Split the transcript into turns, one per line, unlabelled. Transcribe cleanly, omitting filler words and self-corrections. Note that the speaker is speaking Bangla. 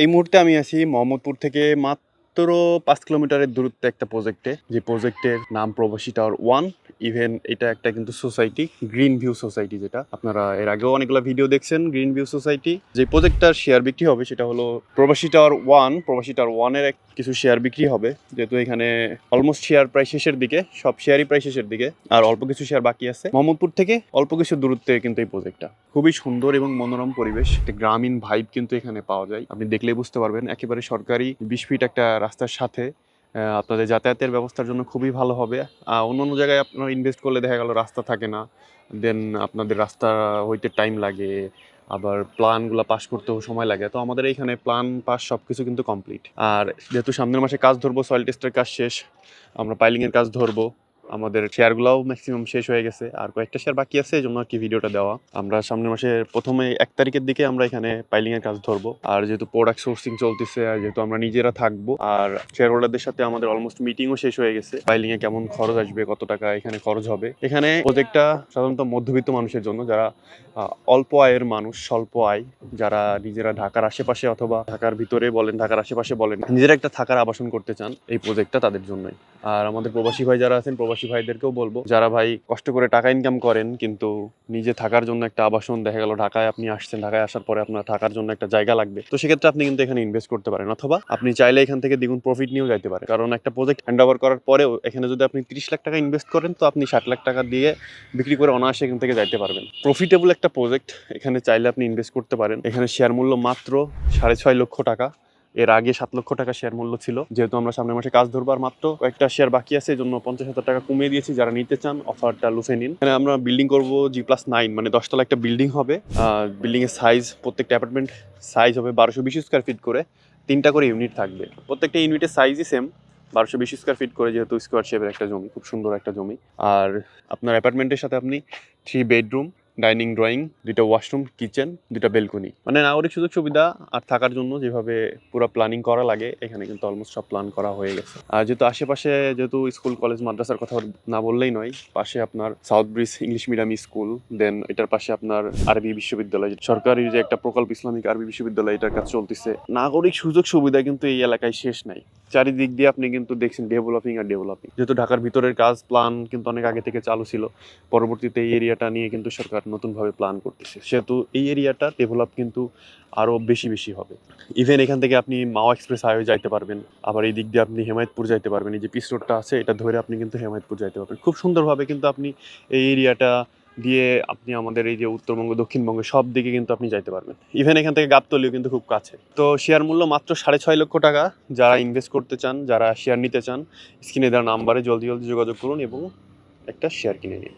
এই মুহূর্তে আমি আছি মোহাম্মদপুর থেকে মাত্র ৫ কিলোমিটারের দূরত্বে একটা প্রজেক্টে, যে প্রজেক্টের নাম প্রবাসী টাওয়ার 1। ইভেন এটা একটা কিন্তু সোসাইটি, গ্রিন ভিউ সোসাইটি, যেটা আপনারা এর আগেও অনেকগুলো ভিডিও দেখছেন। গ্রিন ভিউ সোসাইটি যে প্রজেক্টটার শেয়ার বিক্রি হবে সেটা হলো প্রবাসী টাওয়ার 1। প্রবাসী টাওয়ার 1-এর কিছু শেয়ার বিক্রি হবে, যেহেতু এখানে অলমোস্ট শেয়ার প্রায় শেষের দিকে, সব শেয়ারই প্রায় শেষের দিকে, আর অল্প কিছু শেয়ার বাকি আছে। মোহাম্মদপুর থেকে অল্প কিছু দূরত্বে কিন্তু এই প্রজেক্টটা খুবই সুন্দর এবং মনোরম পরিবেশ, একটা গ্রামীণ ভাইব কিন্তু এখানে পাওয়া যায়। আপনি দেখলেই বুঝতে পারবেন, একেবারে সরকারি 20 ফিট একটা রাস্তার সাথে। আপনাদের যাতায়াতের ব্যবস্থার জন্য খুবই ভালো হবে। অন্য জায়গায় আপনারা ইনভেস্ট করলে দেখা গেল রাস্তা থাকে না, দেন আপনাদের রাস্তা হইতে টাইম লাগে, আবার প্ল্যানগুলো পাস করতেও সময় লাগে। তো আমাদের এইখানে প্ল্যান পাস সব কিছু কিন্তু কমপ্লিট। আর যেহেতু সামনের মাসে কাজ ধরবো, সয়েল টেস্টের কাজ শেষ, আমরা পাইলিংয়ের কাজ ধরবো। আমাদের শেয়ারগুলোও ম্যাক্সিমাম শেষ হয়ে গেছে, আর কয়েকটা শেয়ার বাকি আছে, এই জন্য আর কি ভিডিওটা দেওয়া। আমরা সামনের মাসের প্রথমে 1 তারিখের দিকে আমরা এখানে পাইলিংয়ের কাজ ধরবো। আর যেহেতু প্রোডাক্ট সোর্সিং চলতেছে, আর যেহেতু আমরা নিজেরা থাকবো, আর শেয়ার হোল্ডারদের সাথে আমাদের অলমোস্ট মিটিংও শেষ হয়ে গেছে, পাইলিংয়ে কেমন খরচ আসবে, কত টাকা এখানে খরচ হবে। এখানে প্রজেক্টটা সাধারণত মধ্যবিত্ত মানুষের জন্য, যারা অল্প আয়ের মানুষ, স্বল্প আয়, যারা নিজেরা ঢাকার আশেপাশে অথবা ঢাকার ভিতরে বলেন, ঢাকার আশেপাশে বলেন, নিজেরা একটা থাকার আবাসন করতে চান, এই প্রজেক্টটা তাদের জন্যই। আর আমাদের প্রবাসী ভাই যারা আছেন, প্রবাসী ভাইদেরকেও বলবো, যারা ভাই কষ্ট করে টাকা ইনকাম করেন কিন্তু নিজে থাকার জন্য একটা আবাসন, দেখা গেল ঢাকায় আপনি আসছেন, ঢাকায় আসার পরে আপনার থাকার জন্য একটা জায়গা লাগবে, তো সেক্ষেত্রে আপনি কিন্তু এখানে ইনভেস্ট করতে পারেন, অথবা আপনি চাইলে এখান থেকে দ্বিগুণ প্রফিট নিয়েও যাইতে পারেন। কারণ একটা প্রজেক্ট হ্যান্ড ওভার করার পরেও এখানে যদি আপনি 30 লাখ টাকা ইনভেস্ট করেন, তো আপনি 60 লাখ টাকা দিয়ে বিক্রি করে অনায়াসে এখান থেকে যাইতে পারবেন। প্রফিটেবল একটা প্রজেক্ট, এখানে চাইলে আপনি ইনভেস্ট করতে পারেন। এখানে শেয়ার মূল্য মাত্র 6.5 লক্ষ টাকা। এর আগে 7 লক্ষ টাকা শেয়ার মূল্য ছিল। যেহেতু আমরা সামনের মাসে কাজ ধরবার, মাত্র কয়েকটা শেয়ার বাকি আছে, এই জন্য 50,000 টাকা কমিয়ে দিয়েছি। যারা নিতে চান অফারটা লুফে নিন। এখানে আমরা বিল্ডিং করবো G+9, মানে 10 তলা একটা বিল্ডিং হবে। বিল্ডিং এর সাইজ, প্রত্যেকটা অ্যাপার্টমেন্ট সাইজ হবে 1220 স্কোয়ার ফিট করে, 3টা করে ইউনিট থাকবে। প্রত্যেকটা ইউনিটের সাইজই সেম, 1220 স্কোয়ার ফিট করে, যেহেতু স্কোয়ার শেপের একটা জমি, খুব সুন্দর একটা জমি। আর আপনার অ্যাপার্টমেন্টের সাথে আপনি 3 বেডরুম, ডাইনিং, ড্রয়িং, 2টা ওয়াশরুম, কিচেন, 2টা বেলকনি, মানে নাগরিক সুযোগ সুবিধা আর থাকার জন্য যেভাবে পুরো প্ল্যানিং করা লাগে, এখানে কিন্তু অলমোস্ট সব প্ল্যান করা হয়ে গেছে। আর যেহেতু আশেপাশে, যেহেতু স্কুল কলেজ মাদ্রাসার কথা না বললেই নয়, পাশে আপনার South Bridge English medium school, then এটার পাশে আপনার আরবি বিশ্ববিদ্যালয়, সরকারি যে একটা প্রকল্প ইসলামিক আরবি বিশ্ববিদ্যালয়, এটার কাজ চলতেছে। নাগরিক সুযোগ সুবিধা কিন্তু এই এলাকায় শেষ নাই। চারিদিক দিয়ে আপনি কিন্তু দেখছেন ডেভেলপিং আর ডেভেলপিং। যেহেতু ঢাকার ভিতরের কাজ প্ল্যান কিন্তু অনেক আগে থেকে চালু ছিল, পরবর্তীতে এই এরিয়াটা নিয়ে কিন্তু সরকার নতুনভাবে প্ল্যান করতেছে, সেহেতু এই এরিয়াটা ডেভেলপ কিন্তু আরও বেশি বেশি হবে। ইভেন এখান থেকে আপনি মাওয়া এক্সপ্রেস হাইওয়ে যাইতে পারবেন, আবার এই দিক দিয়ে আপনি হেমায়েতপুর যাইতে পারবেন। এই যে পিস রোডটা আছে, এটা ধরে আপনি কিন্তু হেমায়েতপুর যাইতে পারবেন খুব সুন্দরভাবে। কিন্তু আপনি এই এরিয়াটা দিয়ে আপনি আমাদের এই যে উত্তরবঙ্গ, দক্ষিণবঙ্গ, সব দিকে কিন্তু আপনি যাইতে পারবেন। ইভেন এখান থেকে গাবতলীও কিন্তু খুব কাছে। তো শেয়ার মূল্য মাত্র 6.5 লক্ষ টাকা। যারা ইনভেস্ট করতে চান, যারা শেয়ার নিতে চান, স্ক্রিনে দেওয়া নাম্বারে জলদি জলদি যোগাযোগ করুন এবং একটা শেয়ার কিনে নিন।